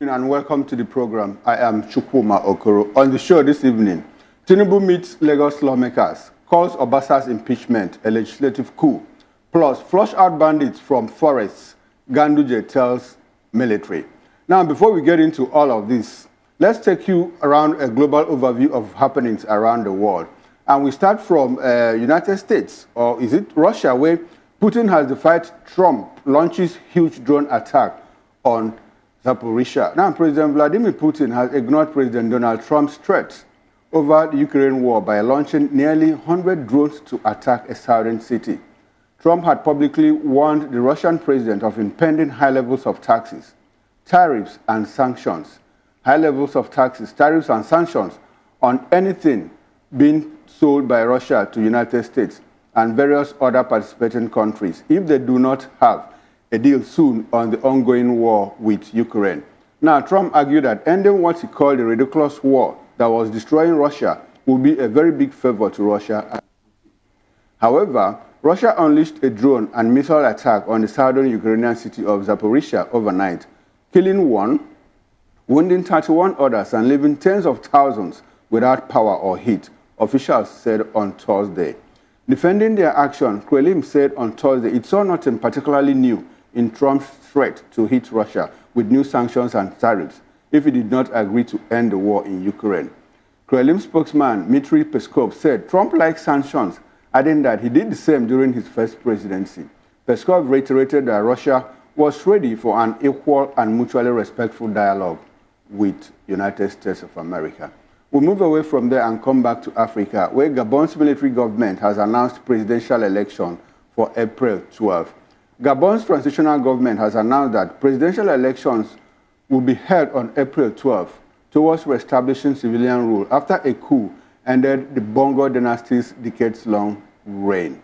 And welcome to the program. I am Chukwuma Okoro. On the show this evening, Tinubu meets Lagos lawmakers, calls Obasa's impeachment a legislative coup, plus flush out bandits from forests, Ganduje tells military. Now, before we get into all of this, let's take you around a global overview of happenings around the world. And we start from United States, or is it Russia, where Putin has defied Trump, launches huge drone attack on Zaporizhia. Now, President Vladimir Putin has ignored President Donald Trump's threats over the Ukraine war by launching nearly 100 drones to attack a southern city. Trump had publicly warned the Russian president of impending high levels of taxes, tariffs, and sanctions. High levels of taxes, tariffs, and sanctions on anything being sold by Russia to the United States and various other participating countries if they do not have a deal soon on the ongoing war with Ukraine. Now, Trump argued that ending what he called the ridiculous war that was destroying Russia would be a very big favor to Russia. However, Russia unleashed a drone and missile attack on the southern Ukrainian city of Zaporizhia overnight, killing one, wounding 31 others, and leaving tens of thousands without power or heat, officials said on Thursday. Defending their action, Kremlin said on Thursday it saw nothing particularly new in Trump's threat to hit Russia with new sanctions and tariffs if he did not agree to end the war in Ukraine. Kremlin spokesman Dmitry Peskov said Trump likes sanctions, adding that he did the same during his first presidency. Peskov reiterated that Russia was ready for an equal and mutually respectful dialogue with the United States of America. We'll move away from there and come back to Africa, where Gabon's military government has announced presidential election for April 12. Gabon's transitional government has announced that presidential elections will be held on April 12 towards reestablishing civilian rule after a coup ended the Bongo dynasty's decades-long reign.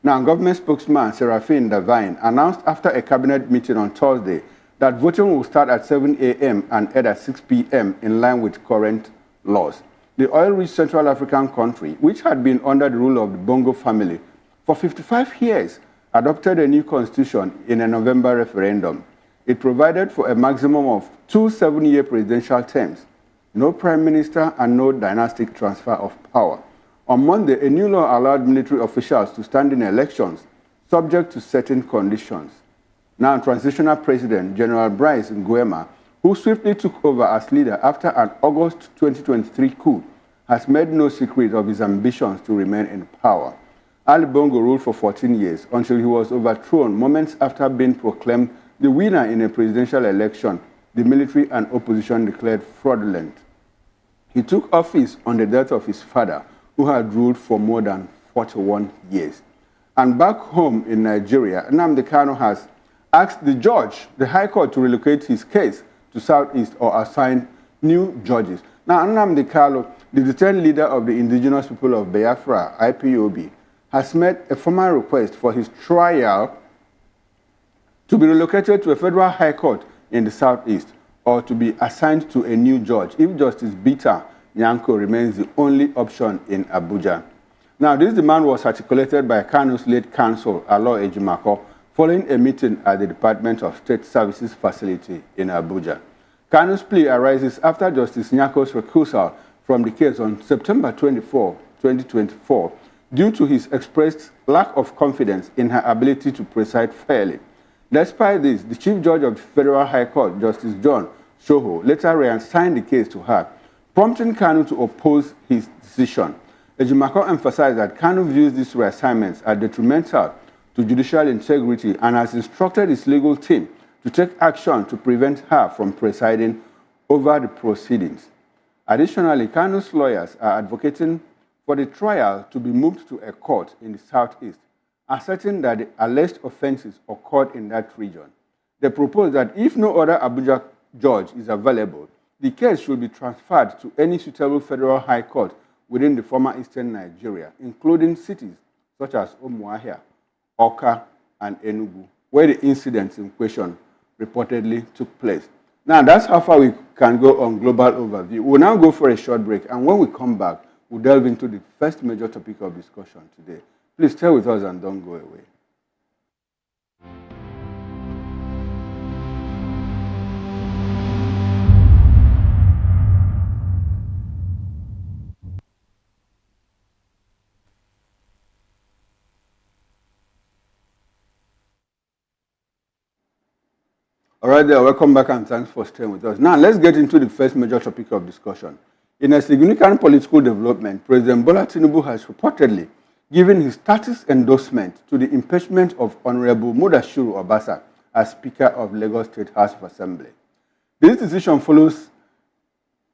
Now, government spokesman Seraphine Davine announced after a cabinet meeting on Thursday that voting will start at 7 a.m. and end at 6 p.m. in line with current laws. The oil-rich Central African country, which had been under the rule of the Bongo family for 55 years, adopted a new constitution in a November referendum. It provided for a maximum of 2 7-year presidential terms, no prime minister, and no dynastic transfer of power. On Monday, a new law allowed military officials to stand in elections, subject to certain conditions. Now, transitional president General Brice Nguema, who swiftly took over as leader after an August 2023 coup, has made no secret of his ambitions to remain in power. Ali Bongo ruled for 14 years until he was overthrown moments after being proclaimed the winner in a presidential election the military and opposition declared fraudulent. He took office on the death of his father, who had ruled for more than 41 years. And back home in Nigeria, Nnamdi Kanu has asked the judge, the High Court, to relocate his case to Southeast or assign new judges. Now, Nnamdi Kanu, the detained leader of the indigenous people of Biafra, IPOB, has made a formal request for his trial to be relocated to a federal high court in the Southeast or to be assigned to a new judge if Justice Bita Nyanko remains the only option in Abuja. Now, this demand was articulated by Kanu's late counsel, Alo Ejimako, following a meeting at the Department of State Services facility in Abuja. Kanu's plea arises after Justice Nyanko's recusal from the case on September 24, 2024, due to his expressed lack of confidence in her ability to preside fairly. Despite this, the Chief Judge of the Federal High Court, Justice John Shoho, later reassigned the case to her, prompting Kanu to oppose his decision. Ejimako emphasized that Kanu views these reassignments as detrimental to judicial integrity and has instructed his legal team to take action to prevent her from presiding over the proceedings. Additionally, Kanu's lawyers are advocating for the trial to be moved to a court in the Southeast, asserting that the alleged offenses occurred in that region. They propose that if no other Abuja judge is available, the case should be transferred to any suitable federal high court within the former eastern Nigeria, including cities such as Umuahia, Awka, and Enugu, where the incidents in question reportedly took place. Now, that's how far we can go on global overview. We'll now go for a short break, and when we come back, we'll delve into the first major topic of discussion today. Please stay with us and don't go away. All right, there. Welcome back and thanks for staying with us. Now, let's get into the first major topic of discussion. In a significant political development, President Bola Tinubu has reportedly given his status endorsement to the impeachment of Honorable Mudashiru Obasa as Speaker of Lagos State House of Assembly. This decision follows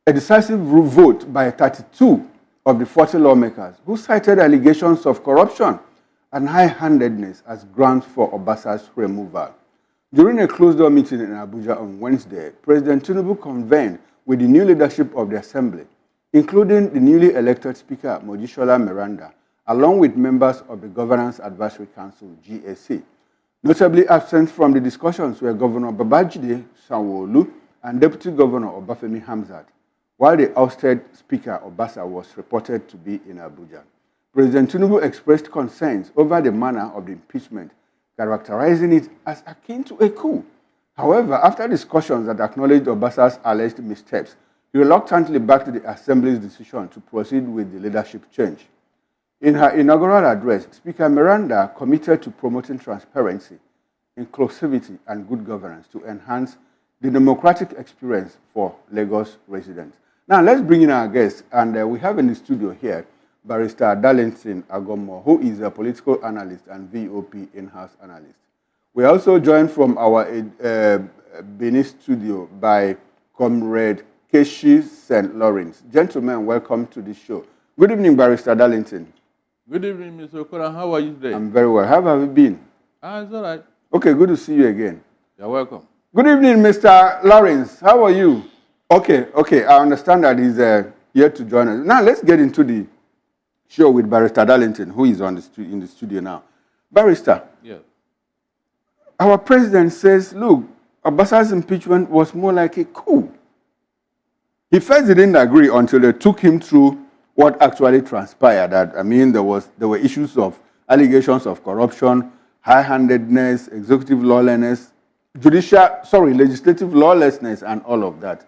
a decisive vote by 32 of the 40 lawmakers who cited allegations of corruption and high-handedness as grounds for Obasa's removal. During a closed-door meeting in Abuja on Wednesday, President Tinubu convened with the new leadership of the Assembly, including the newly elected Speaker Mojisola Meranda, along with members of the Governance Advisory Council, GAC. Notably absent from the discussions were Governor Babajide Sanwo-Olu and Deputy Governor Obafemi Hamzat, while the ousted Speaker Obasa was reported to be in Abuja. President Tinubu expressed concerns over the manner of the impeachment, characterizing it as akin to a coup. However, after discussions that acknowledged Obasa's alleged missteps, he reluctantly backed the Assembly's decision to proceed with the leadership change. In her inaugural address, Speaker Miranda committed to promoting transparency, inclusivity, and good governance to enhance the democratic experience for Lagos residents. Now, let's bring in our guests, and we have in the studio here Barrister Darlington Agomo, who is a political analyst and VOP in-house analyst. We are also joined from our Benin studio by Comrade Keshi St. Lawrence. Gentlemen, welcome to the show. Good evening, Barrister Darlington. Good evening, Mr. Okora. How are you today? I'm very well. How have you been? It's all right. Okay, good to see you again. You're welcome. Good evening, Mr. Lawrence. How are you? Okay. I understand that he's here to join us. Now, let's get into the show with Barrister Darlington, who is in the studio now. Barrister, yeah. Our president says, look, Obasa's impeachment was more like a coup. He first didn't agree until they took him through what actually transpired. There were issues of allegations of corruption, high-handedness, executive lawlessness, legislative lawlessness, and all of that.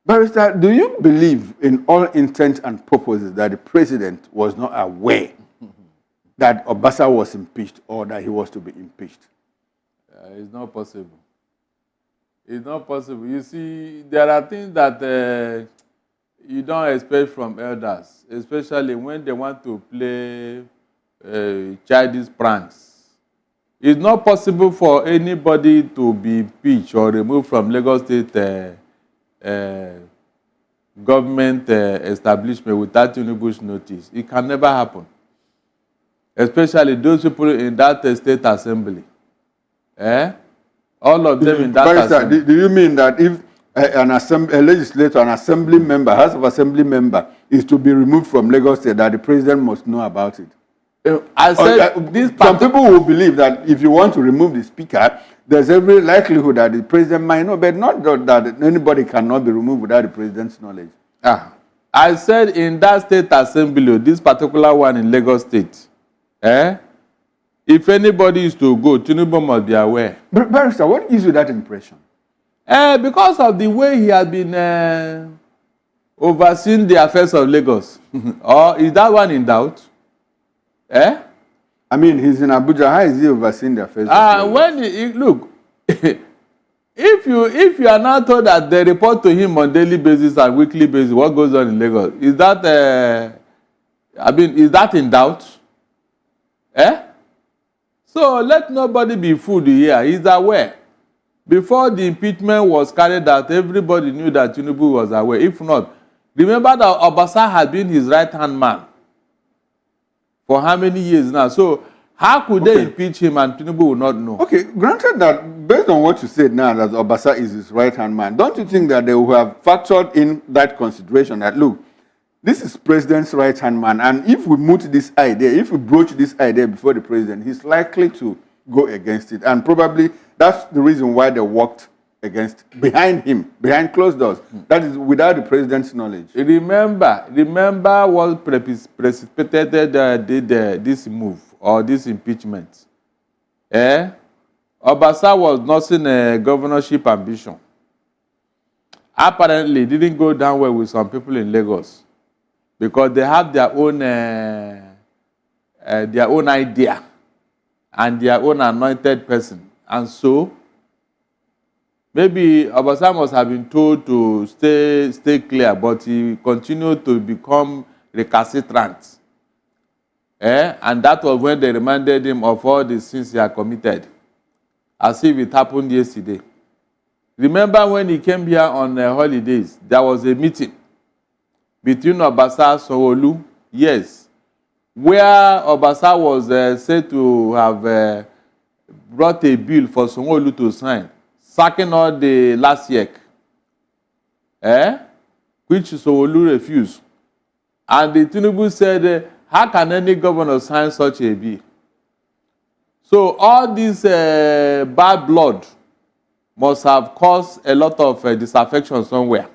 Barrister, do you believe in all intent and purposes that the president was not aware that Obasa was impeached or that he was to be impeached? It's not possible. It's not possible. You see, there are things that you don't expect from elders, especially when they want to play childish pranks. It's not possible for anybody to be impeached or removed from Lagos State government establishment without Tinubu's notice. It can never happen. Especially those people in that state assembly. All of them in that assembly. Do you mean that if a legislator, an assembly member, House of Assembly member, is to be removed from Lagos State, that the president must know about it? I said some people will believe that if you want to remove the speaker, there's every likelihood that the president might know, but not that anybody cannot be removed without the president's knowledge. I said in that state assembly, this particular one in Lagos State, if anybody is to go, Tinubu must be aware. But Barrister, what gives you that impression? Because of the way he has been overseeing the affairs of Lagos. Or is that one in doubt? He's in Abuja. How is he overseeing the affairs? Look, if you are not told that they report to him on daily basis and weekly basis what goes on in Lagos, is that is that in doubt? So let nobody be fooled here. He's aware. Before the impeachment was carried out, everybody knew that Tinubu was aware. If not, remember that Obasa had been his right-hand man for how many years now? So how could they impeach him and Tinubu will not know? Okay, granted that based on what you said now, that Obasa is his right-hand man, don't you think that they will have factored in that consideration that, look, this is president's right-hand man, and if we broach this idea before the president, he's likely to go against it, and probably that's the reason why they walked behind him, behind closed doors. That is without the president's knowledge. Remember what precipitated this move or this impeachment. Obasa was nursing a governorship ambition. Apparently, it didn't go down well with some people in Lagos because they have their own idea and their own anointed person. And so, Maybe Obasa must have been told to stay clear, but he continued to become recalcitrant. And that was when they reminded him of all the sins he had committed, as if it happened yesterday. Remember when he came here on holidays, there was a meeting between Obasa and Sanwo-Olu, yes, where Obasa was said to have brought a bill for Sanwo-Olu to sign, sacking all the last year, which Sanwo-Olu refused. And the Tinubu said, how can any governor sign such a bill? So all this bad blood must have caused a lot of disaffection somewhere.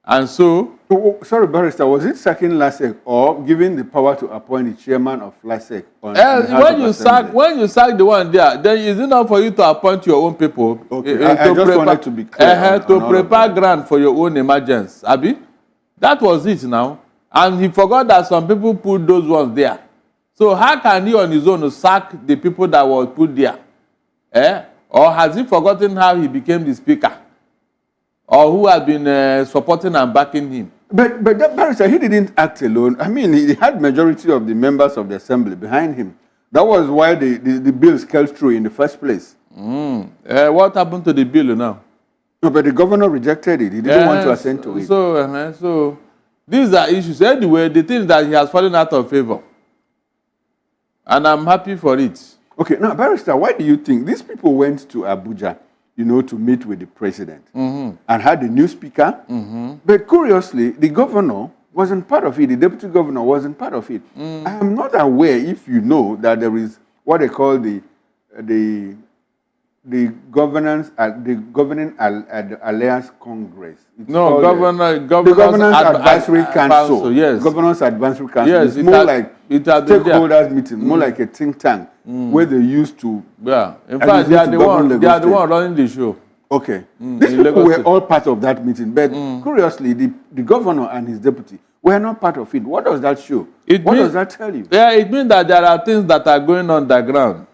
And so... sorry, Barrister, was it sacking LASEC or giving the power to appoint the chairman of LASEC? When you sack the one there, then is it not for you to appoint your own people? Okay, I just wanted to be clear. To prepare grant for your own emergency, Abi? That was it now. And he forgot that some people put those ones there. So how can he on his own sack the people that were put there? Or has he forgotten how he became the speaker? Or who has been supporting and backing him? But that Barrister, he didn't act alone. I mean, he had majority of the members of the assembly behind him. That was why the bill scaled through in the first place. What happened to the bill now? No, but the governor rejected it. He didn't want to assent to it. So these are issues. Anyway, the thing is that he has fallen out of favor. And I'm happy for it. Okay, now, Barrister, why do you think these people went to Abuja, to meet with the president and had a new speaker? But curiously, the governor wasn't part of it. The deputy governor wasn't part of it. I am not aware if you know that there is what they call the Governing Alliance Congress. It's Governance Advisory Council. Yes. Governance Advisory Council. Yes, it's more like stakeholders meeting, more like a think tank where they used to. Yeah. In fact, they are the one running the show. Okay. These people were all part of that meeting, but curiously, the governor and his deputy were not part of it. What does that show? What does that tell you? Yeah, it means that there are things that are going on the ground.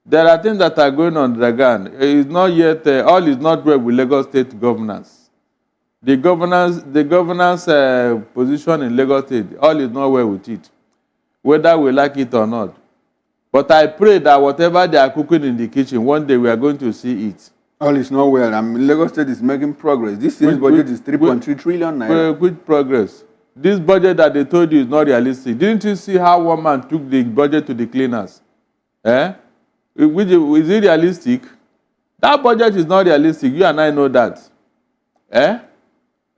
There are things that are going on the ground. It is not yet, all is not well with Lagos State governance. The governance position in Lagos State, all is not well with it, whether we like it or not. But I pray that whatever they are cooking in the kitchen, one day we are going to see it. All is not well. I mean, Lagos State is making progress. This year's budget is 3.3 trillion naira. Good progress. This budget that they told you is not realistic. Didn't you see how one man took the budget to the cleaners? Is it realistic? That budget is not realistic. You and I know that.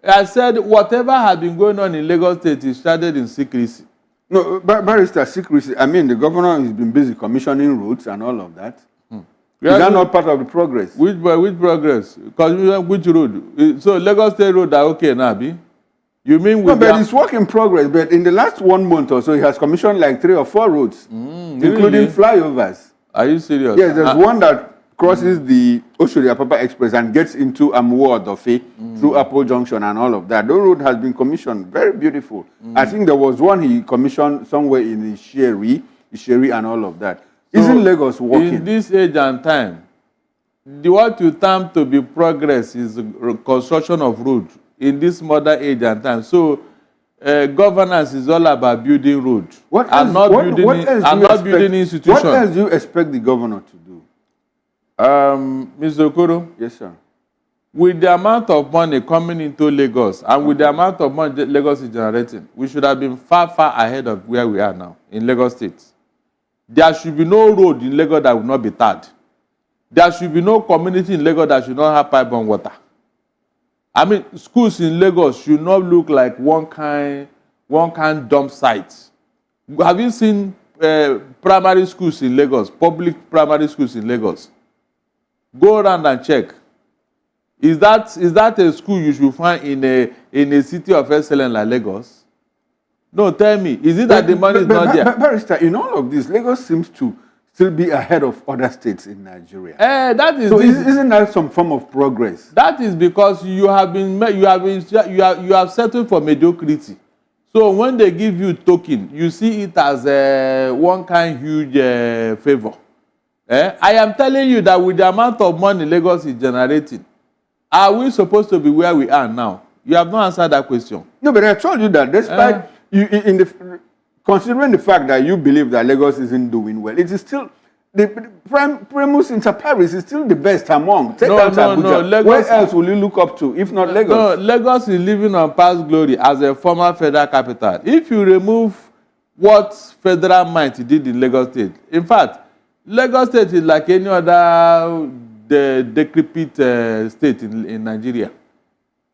I said whatever has been going on in Lagos State is shrouded in secrecy. No, Barrister, secrecy. I mean, the governor has been busy commissioning roads and all of that. Is that not part of the progress? Which progress? Which road? So Lagos State road are okay now, Abi? You mean with but it's work in progress. But in the last 1 month or so, he has commissioned like 3 or 4 roads, including flyovers. Are you serious? Yes, there's one that crosses the Oshodi-Apapa Express and gets into Amuwo Odofe through Apple Junction and all of that. The road has been commissioned. Very beautiful. I think there was one he commissioned somewhere in Isheri and all of that. So isn't Lagos working? In this age and time, what you term to be progress is construction of road in this modern age and time. So governance is all about building road and not building institutions. What else do you expect the governor to do? Mr. Okoro? Yes, sir. With the amount of money coming into Lagos and with the amount of money Lagos is generating, we should have been far ahead of where we are now in Lagos State. There should be no road in Lagos that will not be tarred. There should be no community in Lagos that should not have pipe-borne water. I mean, schools in Lagos should not look like one kind dump site. Have you seen primary schools in Lagos, public primary schools in Lagos? Go around and check. Is that a school you should find in a city of excellence like Lagos? No, tell me. Is it that the money is not there? Barrister, in all of this, Lagos seems to still be ahead of other states in Nigeria. Isn't that some form of progress? That is because you have settled for mediocrity. So when they give you token, you see it as one kind huge favor. I am telling you that with the amount of money Lagos is generating, are we supposed to be where we are now? You have not answered that question. No, but I told you that despite considering the fact that you believe that Lagos isn't doing well, it is still the primus inter pares is still the best among. Take out Abuja. Lagos, where else will you look up to if not Lagos? No, Lagos is living on past glory as a former federal capital. If you remove what federal might did in Lagos State, in fact, Lagos State is like any other decrepit state in Nigeria.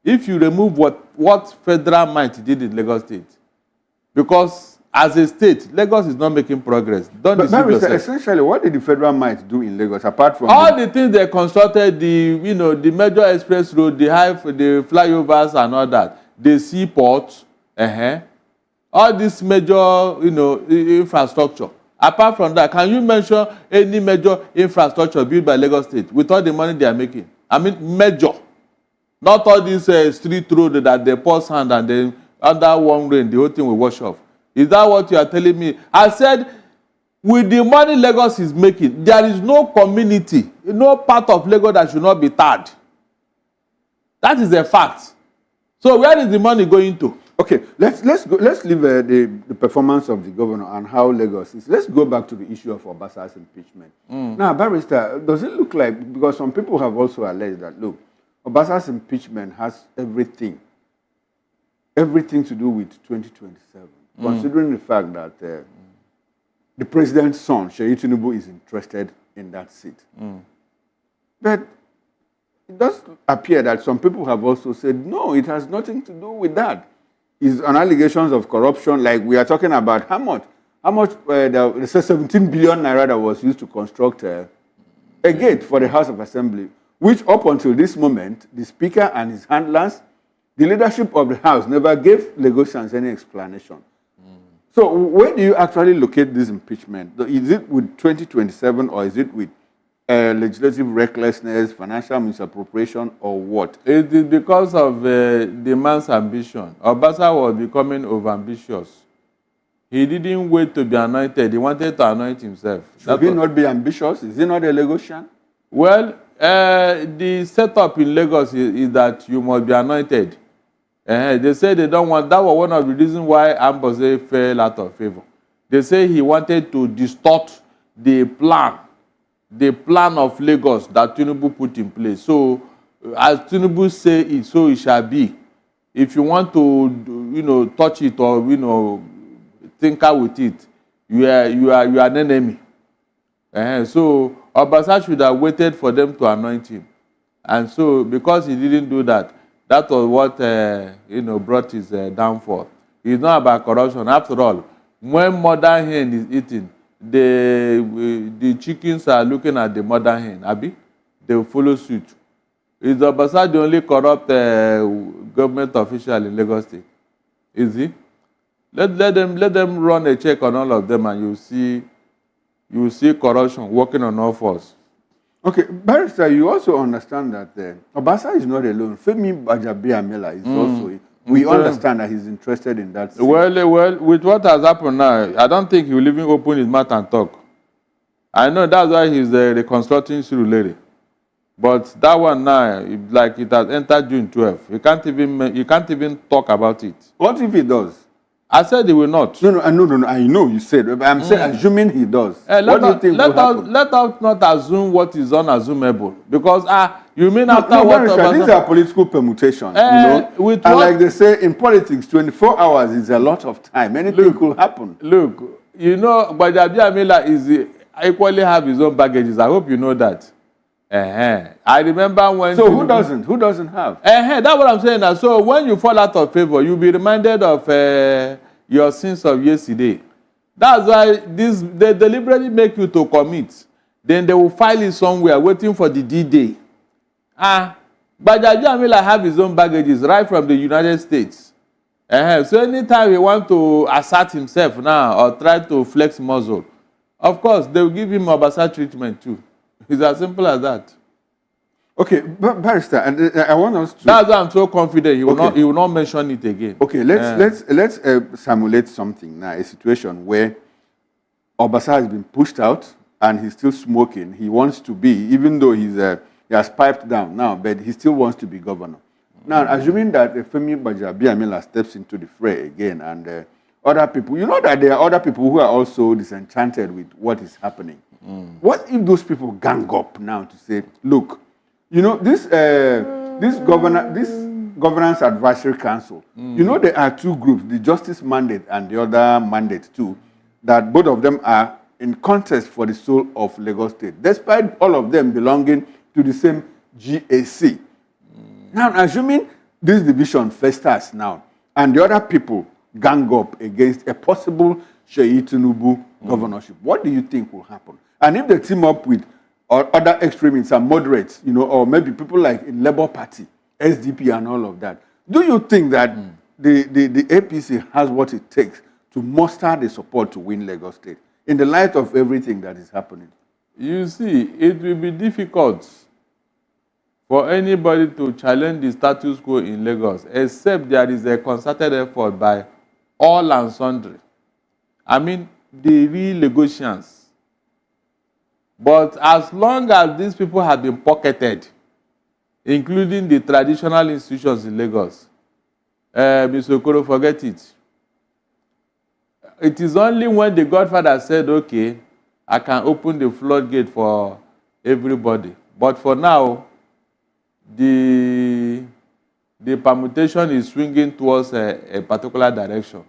If you remove what federal might did in Lagos State, because as a state, Lagos is not making progress. Don't deceive yourself. Essentially, what did the federal might do in Lagos apart from all the things they constructed, the major express road, the flyovers and all that, the seaport, all this major infrastructure. Apart from that, can you mention any major infrastructure built by Lagos State with all the money they are making? I mean, major. Not all these street road that they pour sand and then under one rain, the whole thing will wash off. Is that what you are telling me? I said, with the money Lagos is making, there is no community, no part of Lagos that should not be tarred. That is a fact. So where is the money going to? Okay, let's leave the performance of the governor and how Lagos is. Let's go back to the issue of Obasa's impeachment. Now, Barrister, does it look like, because some people have also alleged that, look, Obasa's impeachment has everything to do with 2027, considering the fact that the president's son, Tinubu, is interested in that seat. But it does appear that some people have also said, no, it has nothing to do with that. It's on allegations of corruption, like we are talking about how much the 17 billion naira that was used to construct a gate for the House of Assembly, which up until this moment, the Speaker and his handlers, the leadership of the House never gave Lagosians any explanation. So where do you actually locate this impeachment? Is it with 2027 or is it with legislative recklessness, financial misappropriation, or what? It is because of the man's ambition. Obasa was becoming overambitious. He didn't wait to be anointed. He wanted to anoint himself. Should he not be ambitious? Is he not a Lagosian? Well, the setup in Lagos is that you must be anointed. They say they don't want. That was one of the reasons why Ambose fell out of favor. They say he wanted to distort the plan of Lagos that Tinubu put in place. So, as Tinubu say it, so it shall be. If you want to, touch it or tinker with it, you are an enemy. So Obasa should have waited for them to anoint him, and so because he didn't do that, that was what brought his downfall. It's not about corruption. After all, when mother hen is eating, the chickens are looking at the mother hen. Abi, they will follow suit. Is Obasa the only corrupt government official in Lagos State? Is he? Let them run a check on all of them, and you will see corruption working on all fours. Okay, Barrister, you also understand that Obasa is not alone. Femi Gbajabiamila is also. We understand that he's interested in that. Well, with what has happened now, I don't think he will even open his mouth and talk. I know that's why he's reconstructing Surulere. But that one now, like it has entered June 12th. You can't even talk about it. What if he does? I said he will not. No. I know you said, but I'm saying assuming he does. What do you think will happen? Let us not assume what is unassumable, because you mean after these are political permutations, like they say in politics, 24 hours is a lot of time. Anything could happen. Look, Gbajabiamila is equally have his own baggages. I hope you know that. I remember when. So who doesn't? Who doesn't have? That's what I'm saying now. So when you fall out of favor, you'll be reminded of your sins of yesterday. That's why they deliberately make you to commit. Then they will file it somewhere, waiting for the D-Day. Gbajabiamila have his own baggages right from the United States. So anytime he want to assert himself now or try to flex muscle, of course they will give him Obasa treatment too. It's as simple as that. Okay, Barrister, and I want us to. That's why I'm so confident he will not mention it again. Okay, let's simulate something now, a situation where Obasa has been pushed out and he's still smoking. He wants to be, even though he has piped down now, but he still wants to be governor. Now, assuming that Femi Gbajabiamila steps into the fray again, and other people, you know that there are other people who are also disenchanted with what is happening. What if those people gang up now to say, look, you know, this Governance Advisory Council, you know, there are two groups, the Justice Mandate and the other mandate too, that both of them are in contest for the soul of Lagos State, despite all of them belonging to the same GAC. Now, assuming this division festers now, and the other people gang up against a possible Sheyi Tinubu governorship, what do you think will happen? And if they team up with other extremists and moderates, you know, or maybe people like in Labour Party, SDP and all of that, do you think that the APC has what it takes to muster the support to win Lagos State in the light of everything that is happening? You see, it will be difficult for anybody to challenge the status quo in Lagos, except there is a concerted effort by all and sundry. I mean, the real Lagosians. But as long as these people have been pocketed, including the traditional institutions in Lagos, Mr. Okoro, forget it. It is only when the Godfather said, okay, I can open the floodgate for everybody. But for now, the permutation is swinging towards a particular direction.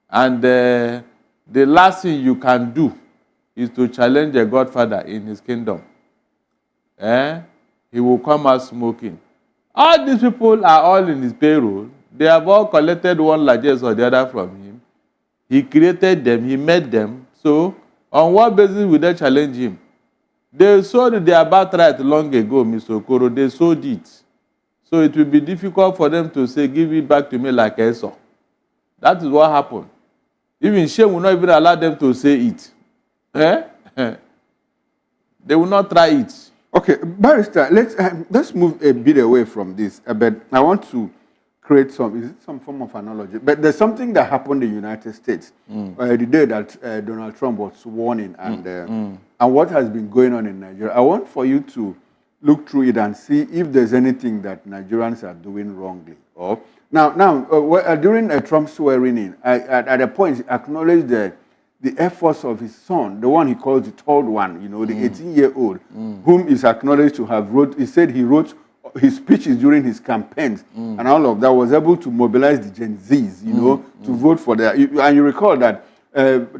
And the last thing you can do is to challenge a Godfather in his kingdom. He will come out smoking. All these people are all in his payroll. They have all collected one largesse or the other from him. He created them, he made them. So, on what basis will they challenge him? They sold their birthright long ago, Mr. Okoro. They sold it. So it will be difficult for them to say, give it back to me like Esau. That is what happened. Even Shame will not even allow them to say it. They will not try it. Okay, Barrister, let's move a bit away from this. But I want to create some form of analogy. But there's something that happened in the United States the day that Donald Trump was sworn in, and what has been going on in Nigeria. I want for you to look through it and see if there's anything that Nigerians are doing wrongly. During Trump's swearing in, at a point, he acknowledged the efforts of his son, the one he calls the third one, you know, the 18-year-old, whom is acknowledged to have he said he wrote his speeches during his campaigns and all of that, was able to mobilize the Gen Zs, you know, to vote for that. And you recall that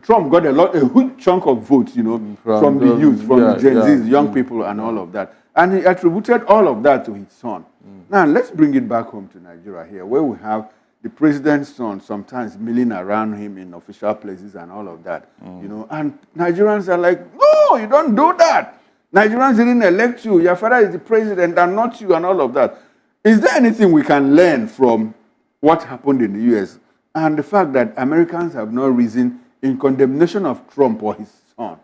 Trump got a huge chunk of votes, you know, from the youth, from the Gen Zs, young people and all of that. And he attributed all of that to his son. Now, let's bring it back home to Nigeria here, where we have the president's son sometimes milling around him in official places and all of that, you know. And Nigerians are like, no, you don't do that. Nigerians didn't elect you. Your father is the president and not you and all of that. Is there anything we can learn from what happened in the U.S. and the fact that Americans have not risen in condemnation of Trump or his son?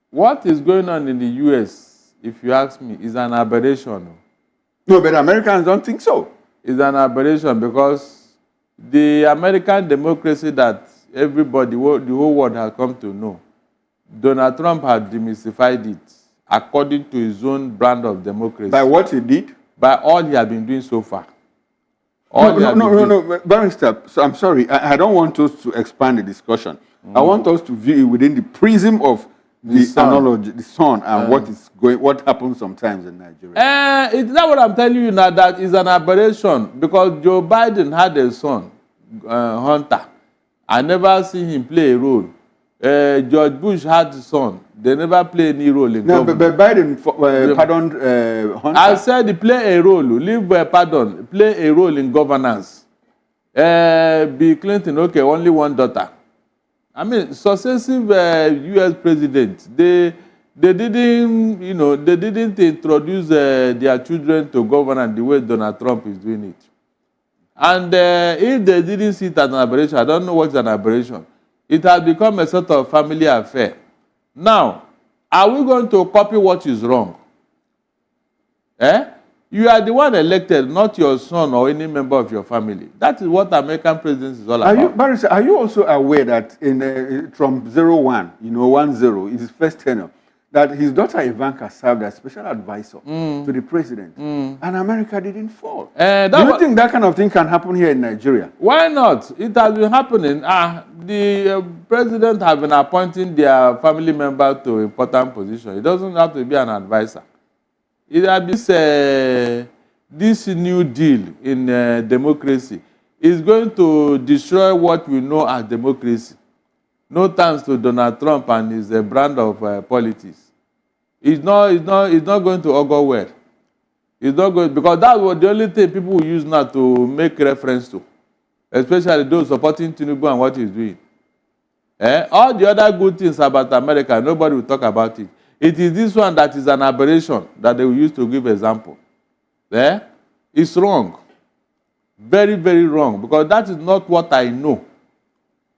What is going on in the U.S., if you ask me, is an aberration. No, but Americans don't think so. It's an aberration because the American democracy that everybody, the whole world has come to know, Donald Trump had demystified it according to his own brand of democracy. By what he did? By all he has been doing so far. No, Barrister, so I'm sorry. I don't want us to expand the discussion. I want us to view it within the prism of the analogy, the sun, and what happens sometimes in Nigeria. It's not what I'm telling you now. That is an aberration because Joe Biden had a son, Hunter. I never seen him play a role. George Bush had a son. They never play any role in government. But Biden pardoned Hunter. I said he play a role. Play a role in governance. Bill Clinton, okay, only one daughter. I mean, successive U.S. presidents, they didn't introduce their children to governance the way Donald Trump is doing it. And if they didn't see it as an aberration, I don't know what's an aberration. It has become a sort of family affair. Now, are we going to copy what is wrong? You are the one elected, not your son or any member of your family. That is what American presidency is all about. Barrister, are you also aware that in Trump 01, 10, in his first tenure, that his daughter Ivanka served as special advisor to the president, and America didn't fall? Do you think that kind of thing can happen here in Nigeria? Why not? It has been happening. The president has been appointing their family member to important positions. It doesn't have to be an advisor. It has been this new deal in democracy is going to destroy what we know as democracy. No thanks to Donald Trump and his brand of politics. It's not going to augur well. It's not going, because that was the only thing people will use now to make reference to, especially those supporting Tinubu and what he's doing. All the other good things about America, nobody will talk about it. It is this one that is an aberration that they will use to give example. It's wrong. Very, very wrong, because that is not what I know.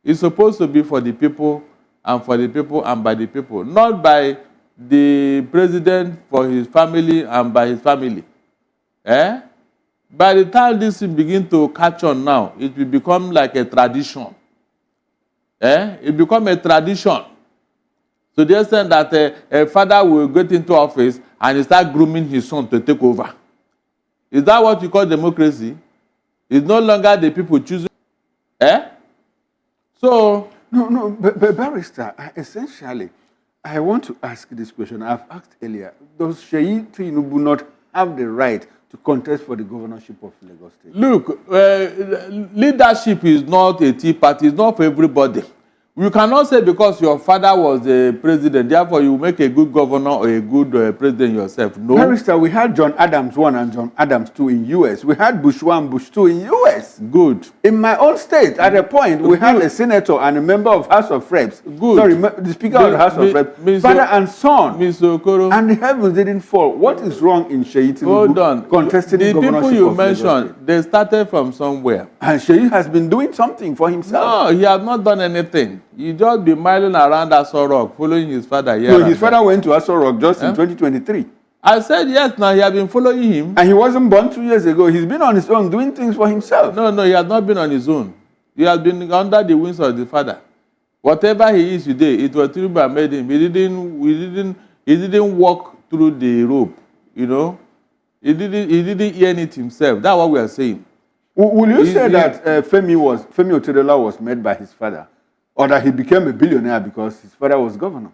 It's supposed to be for the people and for the people and by the people, not by the president for his family and by his family. By the time this thing begin to catch on now, it will become like a tradition. It become a tradition. To the extent that a father will get into office and he start grooming his son to take over. Is that what you call democracy? It's no longer the people choosing. So No, but Barrister, essentially, I want to ask this question. I've asked earlier, does Sheyi Tinubu not have the right to contest for the governorship of Lagos State? Look, leadership is not a tea party. It's not for everybody. You cannot say because your father was the president, therefore you make a good governor or a good president yourself. No. Barrister, we had John Adams 1 and John Adams 2 in US. We had Bush 1, Bush 2 in US. Good. In my own state, at a point, we had a senator and a member of House of Reps. Good. Sorry, the Speaker of the House of Reps. Father and son. Mr. Okoro. And the heavens didn't fall. What is wrong in Sheyi Tinubu Hold on. contesting the governorship people you of Lagos mentioned, State? they started from somewhere. And Sheyi has been doing something for himself. No, he has not done anything. He just been miling around Aso Rock, following his father here. No, his father went to Aso Rock just in 2023. I said yes, now he has been following him. And he wasn't born 2 years ago. He's been on his own doing things for himself. No, he has not been on his own. He has been under the wings of the father. Whatever he is today, it was Tinubu that made him. He didn't walk through the rope, you know. He didn't earn it himself. That's what we are saying. Will you say that Femi Otedola was made by his father? Or that he became a billionaire because his father was governor?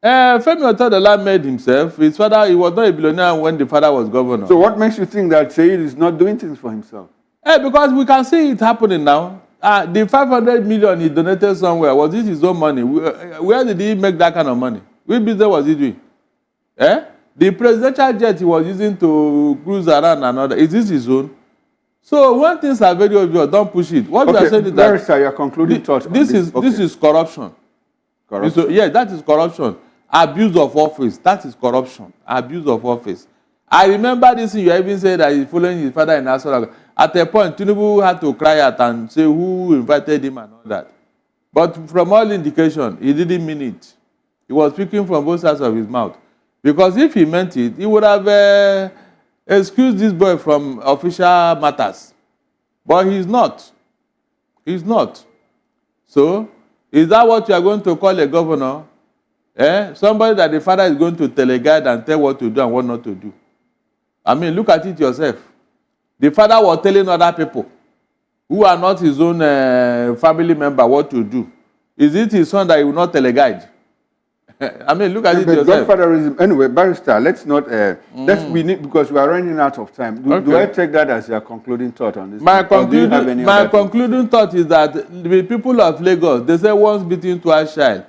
Femi Otedola made himself. His father, he was not a billionaire when the father was governor. So what makes you think that Sheyi is not doing things for himself? Because we can see it happening now. The 500 million he donated somewhere, was it his own money? Where did he make that kind of money? Which business was he doing? The presidential jet he was using to cruise around and all that, is this his own? So when things are very obvious, don't push it. What we are saying is that Barrister, your concluding thoughts on this. This is corruption. Corruption. Yeah, that is corruption. Abuse of office, that is corruption. Abuse of office. I remember this thing you even said that he's following his father in Asura. At a point, Tinubu had to cry out and say who invited him and all that. But from all indication, he didn't mean it. He was speaking from both sides of his mouth. Because if he meant it, he would have excused this boy from official matters. But he's not. He's not. So, is that what you are going to call a governor? Somebody that the father is going to teleguide and tell what to do and what not to do. I mean, look at it yourself. The father was telling other people who are not his own family member what to do. Is it his son that he will not teleguide? I mean, look at it yourself. Godfatherism. Anyway, Barrister, let's not. We need, because we are running out of time. Do I take that as your concluding thought on this? My concluding thought is that the people of Lagos, they say once bitten, twice shy.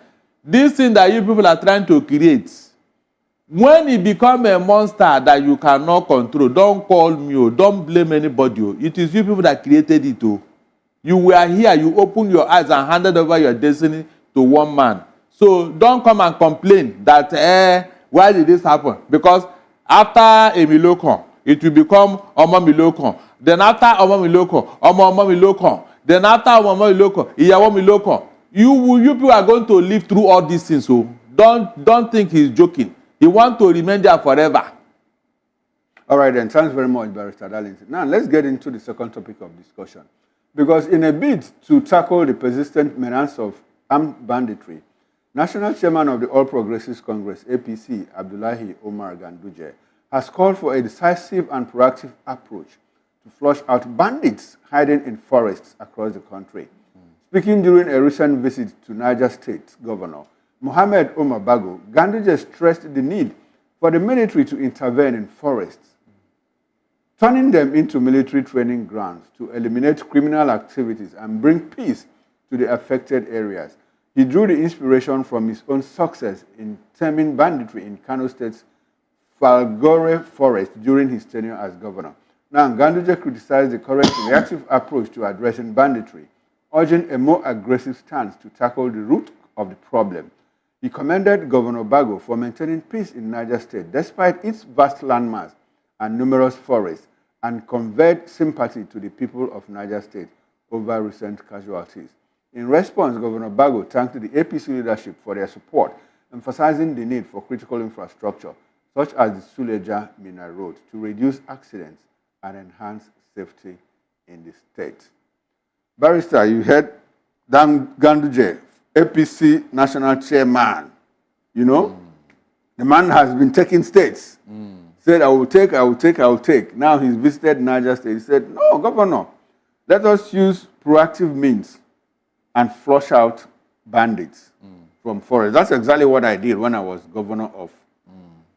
This thing that you people are trying to create, when it becomes a monster that you cannot control, don't call me, don't blame anybody. It is you people that created it. You were here, you opened your eyes and handed over your destiny to one man. So don't come and complain that, why did this happen? Because after Emilokon, it will become Omo Milokon. Then after Omo Milokon, Omo Milokon. Then after Omo Milokon, Iyawo Milokon. You people are going to live through all these things. So don't think he's joking. He wants to remain there forever. All right, then. Thanks very much, Barrister Darlington. Now, let's get into the second topic of discussion. Because in a bid to tackle the persistent menace of armed banditry, National Chairman of the All Progressives Congress, APC, Abdullahi Omar Ganduje, has called for a decisive and proactive approach to flush out bandits hiding in forests across the country. Speaking during a recent visit to Niger State Governor Mohammed Omar Bago, Ganduje stressed the need for the military to intervene in forests, turning them into military training grounds to eliminate criminal activities and bring peace to the affected areas. He drew the inspiration from his own success in taming banditry in Kano State's Falgore Forest during his tenure as governor. Now, Ganduje criticized the current reactive approach to addressing banditry, urging a more aggressive stance to tackle the root of the problem. He commended Governor Bago for maintaining peace in Niger State despite its vast landmass and numerous forests, and conveyed sympathy to the people of Niger State over recent casualties. In response, Governor Bago thanked the APC leadership for their support, emphasizing the need for critical infrastructure, such as the Suleja-Mina Road, to reduce accidents and enhance safety in the state. Barrister, you heard Ganduje, APC national chairman. You know, the man has been taking states. Said, I will take. Now he's visited Niger State. He said, no, Governor, let us use proactive means and flush out bandits from forest. That's exactly what I did when I was governor of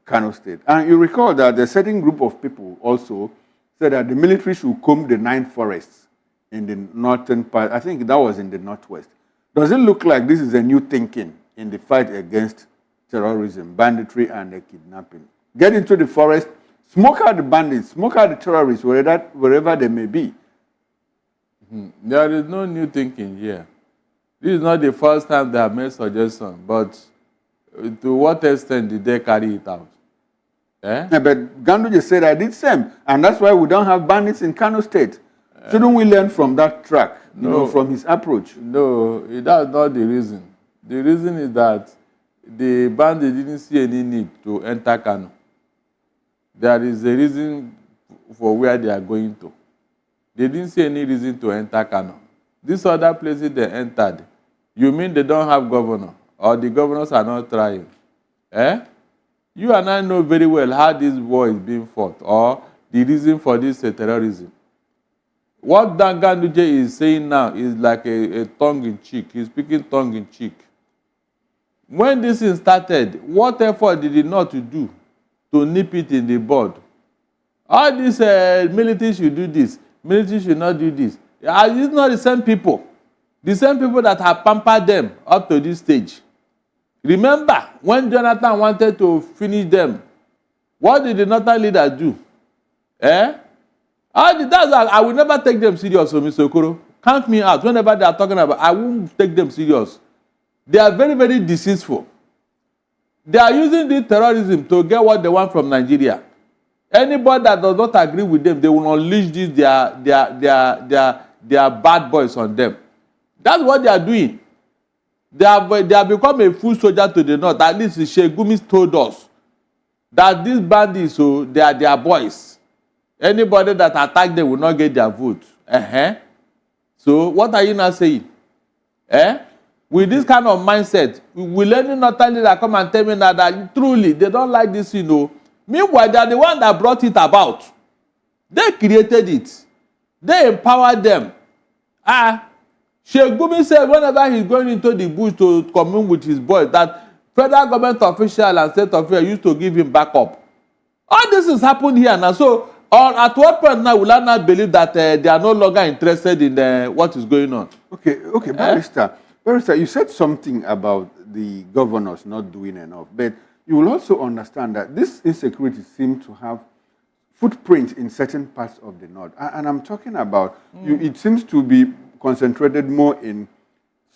Kano State. And you recall that a certain group of people also said that the military should comb the 9 forests in the northern part. I think that was in the northwest. Does it look like this is a new thinking in the fight against terrorism, banditry, and kidnapping? Get into the forest, smoke out the bandits, smoke out the terrorists, wherever they may be. There is no new thinking here. This is not the first time they have made suggestions, but to what extent did they carry it out? Yeah, but Ganduje said I did same, and that's why we don't have bandits in Kano State. Shouldn't we learn from that track, from his approach? No, that's not the reason. The reason is that the bandits didn't see any need to enter Kano. There is a reason for where they are going to. They didn't see any reason to enter Kano. These other places they entered, you mean they don't have governor, or the governors are not trying? You and I know very well how this war is being fought, or the reason for this terrorism. What Ganduje is saying now is like a tongue-in-cheek. He's speaking tongue-in-cheek. When this thing started, what effort did he not do to nip it in the bud? All these military should do this, military should not do this. It's not the same people that have pampered them up to this stage. Remember, when Jonathan wanted to finish them, what did the northern leader do? I will never take them serious, Mr. Okoro. Count me out. Whenever they are talking about, I won't take them serious. They are very, very deceitful. They are using this terrorism to get what they want from Nigeria. Anybody that does not agree with them, they will unleash this their bad boys on them. That's what they are doing. They have become a full soldier to the north. At least Sheikh Gumi told us that these bandits, they are their boys. Anybody that attack them will not get their vote. So what are you now saying? With this kind of mindset, will any northern leader come and tell me that truly they don't like this, Meanwhile, they are the one that brought it about. They created it. They empowered them. Sheikh Gumi said whenever he's going into the bush to commune with his boys, that federal government officials and state officials used to give him backup. All this has happened here now. So, at what point now will I not believe that they are no longer interested in what is going on? Okay, Barrister, you said something about the governors not doing enough, but you will also understand that this insecurity seems to have footprints in certain parts of the north. And I'm talking about, it seems to be concentrated more in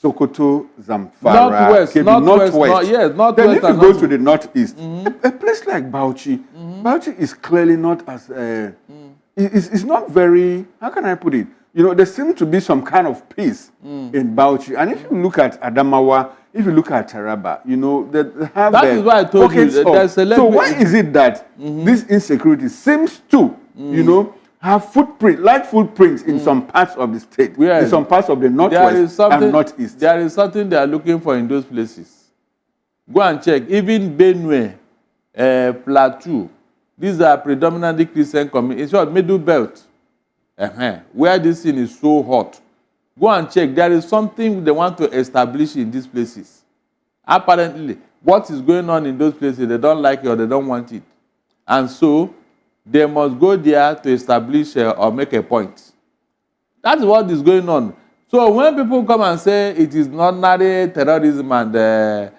Sokoto, Zamfara, Northwest. Then if you go to the northeast, a place like Bauchi, Bauchi is clearly not as, it's not very, how can I put it? There seems to be some kind of peace in Bauchi. And if you look at Adamawa, if you look at Taraba, you know, they have That is why I told you that there's a so why is it that this insecurity seems to, you know, have light footprints in some parts of the state, in some parts of the northwest and northeast? There is something they are looking for in those places. Go and check. Even Benue, Plateau, these are predominantly Christian communities. It's short, middle belt, where this thing is so hot. Go and check. There is something they want to establish in these places. Apparently, what is going on in those places, they don't like it or they don't want it. And so, they must go there to establish or make a point. That's what is going on. So when people come and say it is not ordinary terrorism and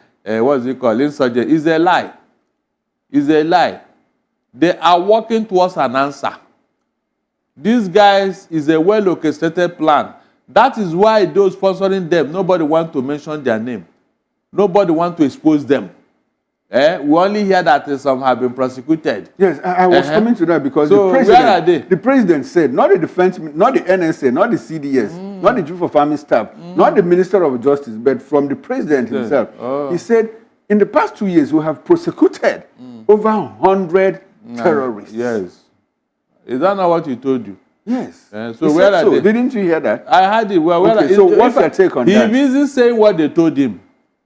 what is it called, insurgency, it's a lie. It's a lie. They are working towards an answer. These guys is a well-orchestrated plan. That is why those sponsoring them, nobody wants to mention their name. Nobody wants to expose them. We only hear that some have been prosecuted. Yes, I was coming to that because so the president said, not the defense, not the NSA, not the CDS, not the chief of army staff, not the minister of justice, but from the president himself. He said, in the past 2 years, we have prosecuted over 100 terrorists. Yes. Is that not what he told you? Yes. So where are they? Didn't you hear that? I heard it. Well, okay, so what's your take on that? He isn't saying what they told him.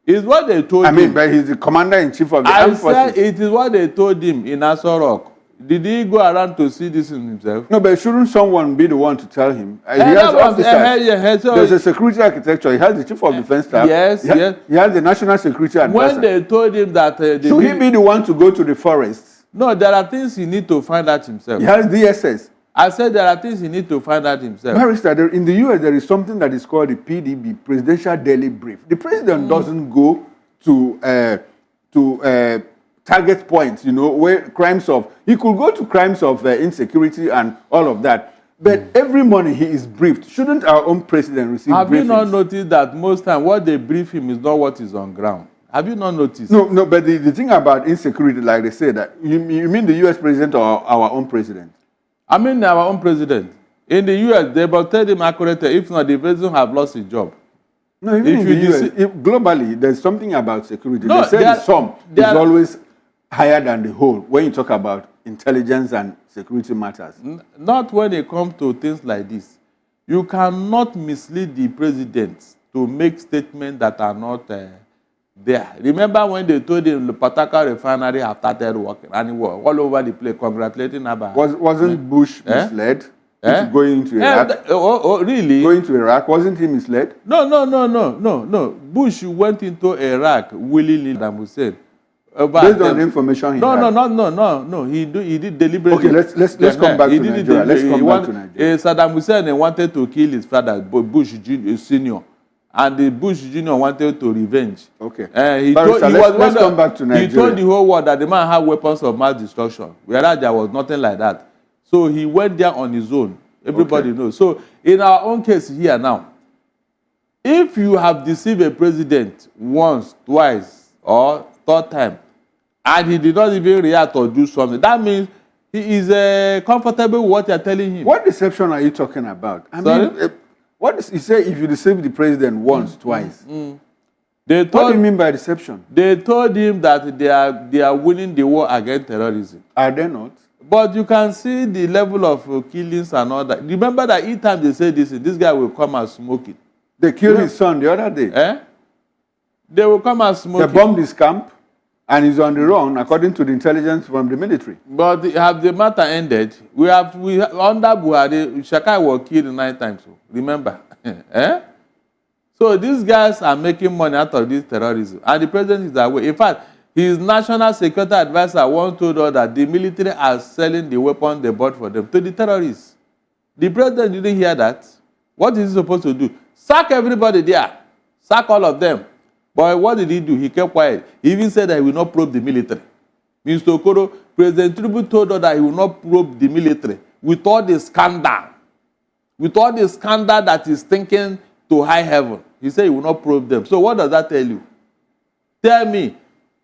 It's what they told him. I mean, but he's the commander-in-chief of the armed forces. I said it is what they told him in Aso Rock. Did he go around to see this in himself? No, but shouldn't someone be the one to tell him? He has officers. There's a security architecture. He has the chief of defense staff. Yes, yes. He has the national security advisor. When they told him that... should he be the one to go to the forests? No, there are things he needs to find out himself. He has DSS. I said there are things he needs to find out himself. Barrister, in the US, there is something that is called the PDB, Presidential Daily Brief. The president doesn't go to target points, you know, where crimes of... He could go to crimes of insecurity and all of that. But every morning he is briefed. Shouldn't our own president receive briefings? Have you not noticed that most time what they brief him is not what is on ground? Have you not noticed? No, but the thing about insecurity, like they say, that you mean the US president or our own president? I mean our own president. In the US, they must tell him accurately. If not, the president have lost his job. No, even in the US, globally, there's something about security. No, they say the sum is always higher than the whole when you talk about intelligence and security matters. Not when it comes to things like this. You cannot mislead the president to make statements that are not there. Remember when they told him the Pataka refinery have started working and he was all over the place congratulating about... Wasn't Bush misled? Going to Iraq? Really? Going to Iraq, wasn't he misled? No. Bush went into Iraq willingly, Saddam Hussein. Based on the information he had. No. He did deliberately. Okay, let's come back to Nigeria. Let's come back to Nigeria. Saddam Hussein wanted to kill his father, Bush Senior. And the Bush Jr. wanted to revenge. Okay. Let's come back to Nigeria. He told the whole world that the man had weapons of mass destruction, whereas there was nothing like that. So he went there on his own. Everybody knows. So in our own case here now, if you have deceived a president once, twice, or third time, and he did not even react or do something, that means he is comfortable with what you're telling him. What deception are you talking about? I mean, you say if you deceive the president once, twice? What do you mean by deception? They told him that they are winning the war against terrorism. Are they not? But you can see the level of killings and all that. Remember that each time they say this guy will come and smoke it. They killed his son the other day. They will come and smoke it. They bombed his camp and he's on the run according to the intelligence from the military. But have the matter ended? We have under Buhari, Shakai was killed 9 times. Remember? So these guys are making money out of this terrorism. And the president is away. In fact, his national security advisor once told us that the military are selling the weapons they bought for them to the terrorists. The president didn't hear that. What is he supposed to do? Sack everybody there. Sack all of them. But what did he do? He kept quiet. He even said that he will not probe the military. Mr. Okoro, President Tinubu told us that he will not probe the military with all the scandal. With all the scandal that is thinking to high heaven. He said he will not probe them. So what does that tell you? Tell me.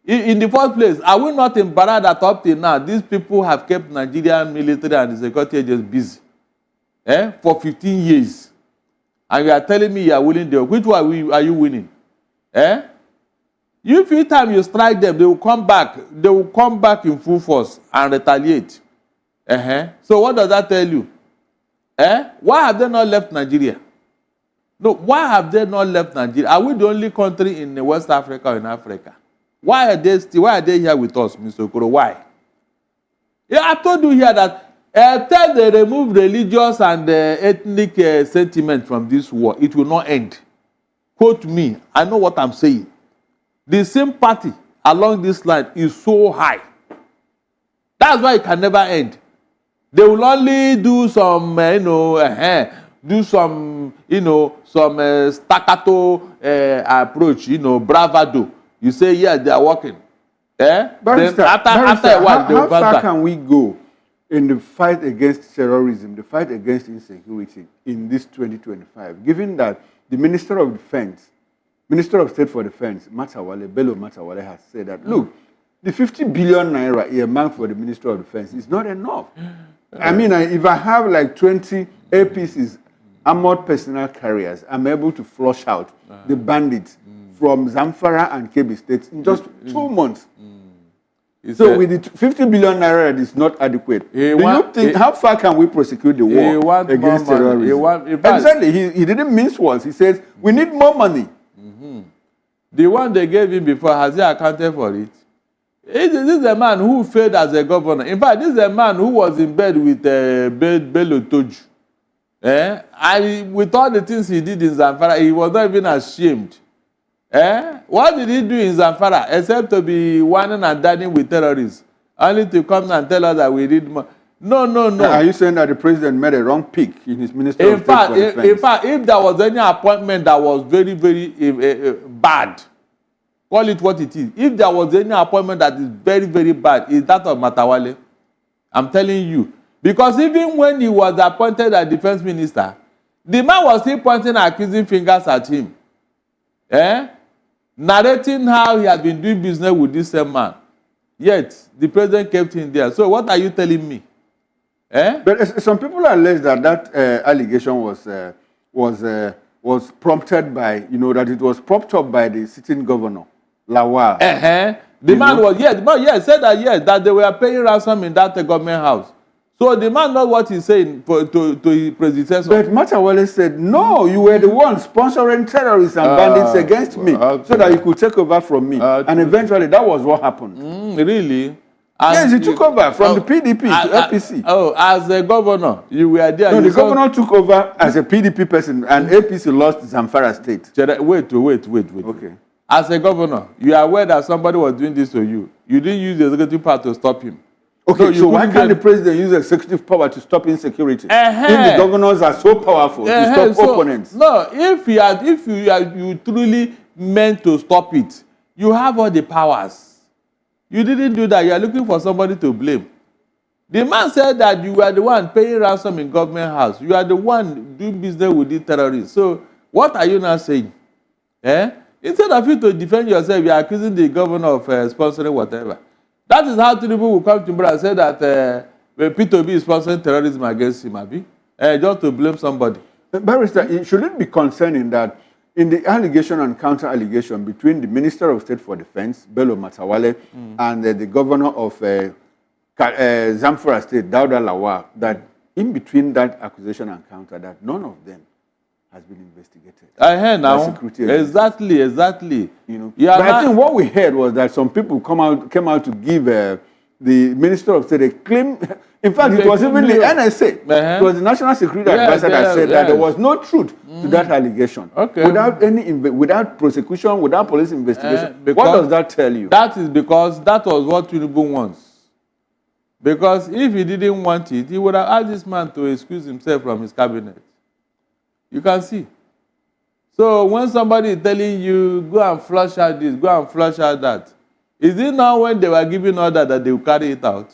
In the first place, are we not embarrassed that up till now, these people have kept Nigerian military and the security agents busy for 15 years? And you are telling me you are winning the... Which one are you winning? Every time you strike them, they will come back. They will come back in full force and retaliate. So what does that tell you? Why have they not left Nigeria? No, why have they not left Nigeria? Are we the only country in West Africa or in Africa? Why are they here with us, Mr. Okoro? Why? Yeah, I told you here that until they remove religious and ethnic sentiment from this war, it will not end. Quote me. I know what I'm saying. The sympathy along this line is so high. That's why it can never end. They will only do some, some staccato approach, bravado. You say, yeah, they are working. Barrister, then after a while, how far can we go in the fight against terrorism, the fight against insecurity in this 2025, given that the Minister of Defense, Minister of State for Defense, Bello Matawale, has said that, look, the 50 billion naira earmarked for the Minister of Defense is not enough. I mean, if I have like 20 APCs, armored personnel carriers, I'm able to flush out the bandits from Zamfara and Kebbi states in just 2 months. So with the 50 billion naira, it is not adequate. Do you think, how far can we prosecute the war against terrorism? Exactly. He didn't mince words. He says, we need more money. The one they gave him before, has he accounted for it? This is a man who failed as a governor. In fact, this is a man who was in bed with Bello Toju. And with all the things he did in Zamfara, he was not even ashamed. What did he do in Zamfara except to be whining and dining with terrorists? Only to come and tell us that we need more. No. Are you saying that the president made a wrong pick in his Minister of State for Defense? In fact, if there was any appointment that was very, very bad, call it what it is. If there was any appointment that is very, very bad, it's that of Matawale. I'm telling you. Because even when he was appointed as defense minister, the man was still pointing accusing fingers at him. Narrating how he had been doing business with this same man. Yet, the president kept him there. So what are you telling me? But some people allege that allegation was prompted by, that it was propped up by the sitting governor, Lawal. The man said that they were paying ransom in that government house. So the man knows what he's saying to his predecessor. But Matawale said, no, you were the one sponsoring terrorists and bandits against me so that you could take over from me. And eventually that was what happened. Really? Yes, he took over from the PDP to APC. As a governor, you were there. No, the governor took over as a PDP person and APC lost Zamfara state. Wait. Okay. As a governor, you are aware that somebody was doing this to you. You didn't use the executive power to stop him. Okay, so why can't the president use executive power to stop insecurity? If the governors are so powerful to stop opponents. No, if you truly meant to stop it, you have all the powers. You didn't do that. You are looking for somebody to blame. The man said that you were the one paying ransom in government house. You are the one doing business with the terrorists. So what are you now saying? Instead of you to defend yourself, you are accusing the governor of sponsoring whatever. That is how Tinubu will come to me and say that P2B is sponsoring terrorism against him, Abi. Just to blame somebody. Barrister, should it be concerning that in the allegation and counter-allegation between the Minister of State for Defense, Bello Matawale, and the governor of Zamfara State, Dauda Lawal, that in between that accusation and counter, that none of them has been investigated? I heard now. Exactly. But I think what we heard was that some people came out to give the Minister of State a claim. In fact, it was even the NSA. It was the National Security Advisor that said that there was no truth to that allegation. Okay. Without prosecution, without police investigation. What does that tell you? That is because that was what Tinubu wants. Because if he didn't want it, he would have asked this man to excuse himself from his cabinet. You can see. So when somebody is telling you, go and flush out this, go and flush out that, is it now when they were giving order that they will carry it out?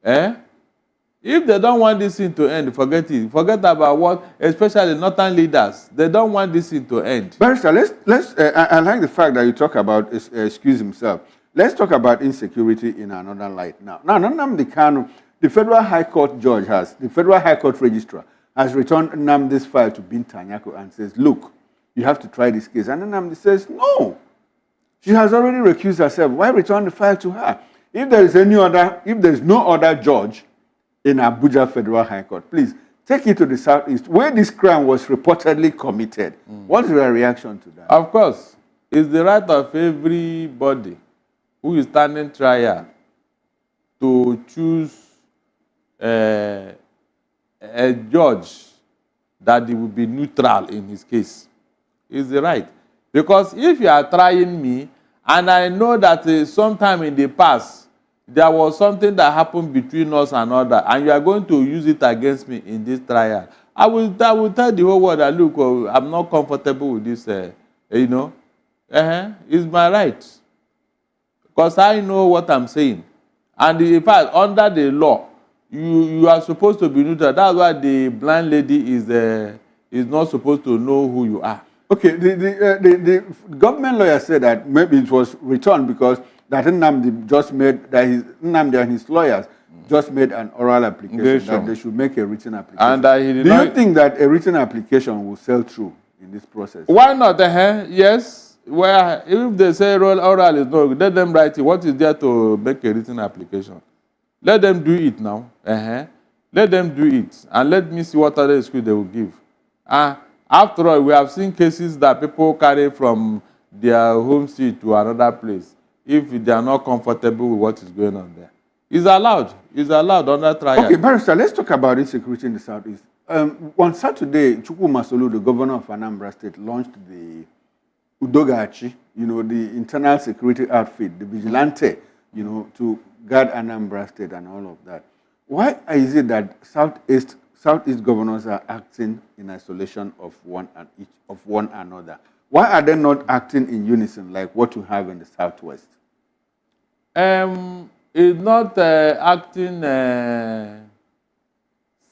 If they don't want this thing to end, forget it. Forget about what, especially northern leaders, they don't want this thing to end. Barrister, I like the fact that you talk about excuse himself. Let's talk about insecurity in another light now. Now, Nnamdi Kanu, the Federal High Court judge the Federal High Court registrar has returned Nnamdi's file to Binta Nyako and says, look, you have to try this case. And Nnamdi says, no, She has already recused herself. Why return the file to her? If there is no other judge in Abuja Federal High Court, please take it to the Southeast, where this crime was reportedly committed. What's your reaction to that? Of course, it's the right of everybody who is standing trial to choose a judge that will be neutral in his case. It's the right. Because if you are trying me, and I know that sometime in the past, there was something that happened between us and others, and you are going to use it against me in this trial, I will tell the whole world that, look, I'm not comfortable with this, it's my right. Because I know what I'm saying. And in fact, under the law, you are supposed to be neutral. That's why the blind lady is not supposed to know who you are. Okay, the government lawyer said that maybe it was returned because that Nnamdi and his lawyers just made an oral application that they should make a written application. And do you think that a written application will sell through in this process? Why not? Yes. Well, if they say oral is no, let them write it. What is there to make a written application? Let them do it now. Let them do it. And let me see what other excuse they will give. After all, we have seen cases that people carry from their home seat to another place if they are not comfortable with what is going on there. It's allowed. It's allowed under trial. Okay, Barrister, let's talk about insecurity in the Southeast. On Saturday, Chukwu Masolu, the governor of Anambra State, launched the Udogachi, the internal security outfit, the vigilante, to guard Anambra State and all of that. Why is it that Southeast governors are acting in isolation of one another? Why are they not acting in unison like what you have in the Southwest? It's not acting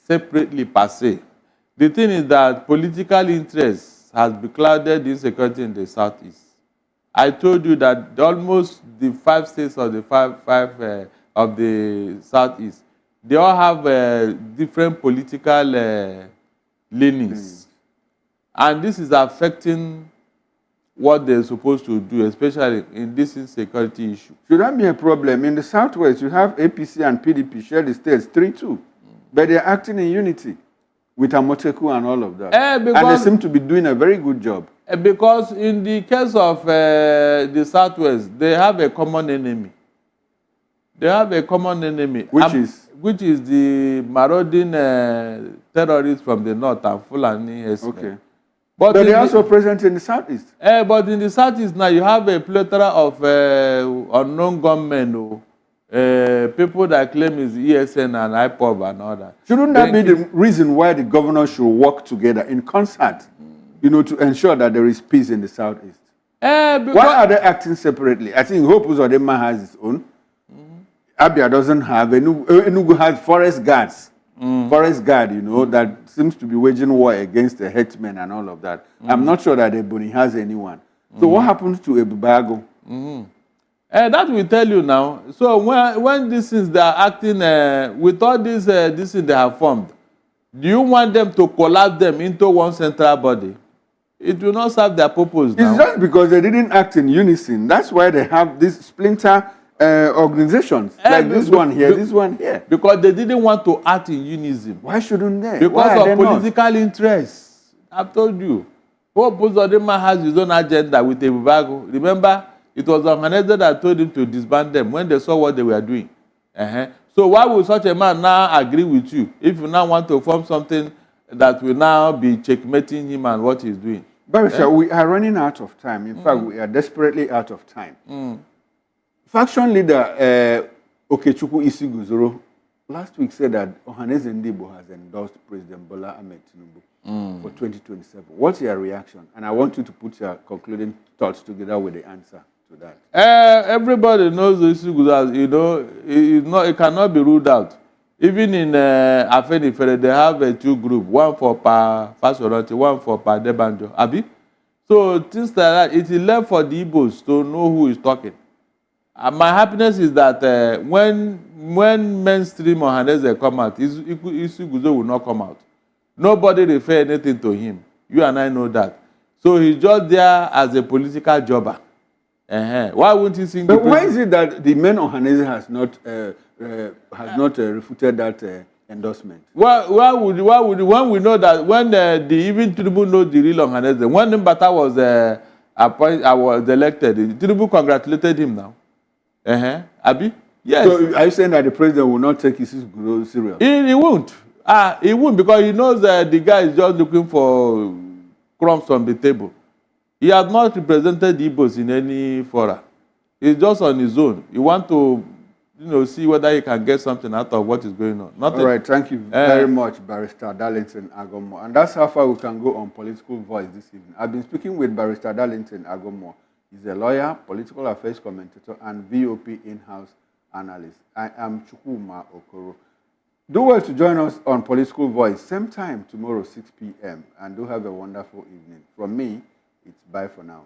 separately per se. The thing is that political interest has beclouded insecurity in the Southeast. I told you that almost the 5 states of the five of the Southeast, they all have different political leanings. And this is affecting what they're supposed to do, especially in this insecurity issue. Should that be a problem? In the Southwest, you have APC and PDP share the states 3-2, but they're acting in unity with Amoteku and all of that. And they seem to be doing a very good job. Because in the case of the Southwest, they have a common enemy. They have a common enemy. Which is the marauding terrorists from the north and Fulani. Okay. But they're also present in the Southeast. But in the Southeast now, you have a plethora of unknown gunmen, people that claim is ESN and IPOB and all that. Shouldn't that be the reason why the governors should work together in concert, to ensure that there is peace in the Southeast? Why are they acting separately? I think Hope Uzodinma has its own. Abia doesn't have. Enugu has forest guards. Forest guard, that seems to be waging war against the headsmen and all of that. I'm not sure that Ebony has anyone. So what happens to Ebubago? That will tell you now. So when these things they are acting with all these things they have formed, do you want them to collapse them into one central body? It will not serve their purpose now. It's just because they didn't act in unison. That's why they have these splinter organizations like this one here, this one here. Because they didn't want to act in unison. Why shouldn't they? Because of political interests. I've told you. Hope Uzodinma has his own agenda with Ebubago. Remember, it was Ohaneze that told him to disband them when they saw what they were doing. So why would such a man now agree with you if you now want to form something that will now be checkmating him and what he's doing? Barrister, we are running out of time. In fact, we are desperately out of time. Faction leader Okechukwu Isiguzoro last week said that Ohaneze Ndigbo has endorsed President Bola Ahmed Tinubu for 2027. What's your reaction? And I want you to put your concluding thoughts together with the answer to that. Everybody knows Isiguzoro, it cannot be ruled out. Even in Afenifere, they have 2 groups, one for Fasoroti, one for Debanjo. Abi? So things like that, it is left for the Igbos to know who is talking. My happiness is that when mainstream Ohaneze come out, Isiguzoro will not come out. Nobody refer anything to him. You and I know that. So he's just there as a political jobber. Why wouldn't he sing? But why is it that the men on Hanese has not refuted that endorsement? Why would when we know that when the even Tinubu knows the real Hanese, when Mbata was elected, Tinubu congratulated him now. Abi? Yes. So are you saying that the president will not take his serious? He won't. He won't because he knows that the guy is just looking for crumbs on the table. He has not represented the Igbos in any fora. He's just on his own. He wants to, see whether he can get something out of what is going on. Nothing. All right, thank you very much, Barrister Darlington Agomo. And that's how far we can go on Political Voice this evening. I've been speaking with Barrister Darlington Agomo. He's a lawyer, political affairs commentator, and VOP in-house analyst. I am Chukwuma Okoro. Do well to join us on Political Voice, same time tomorrow, 6 p.m. And do have a wonderful evening. From me, it's bye for now.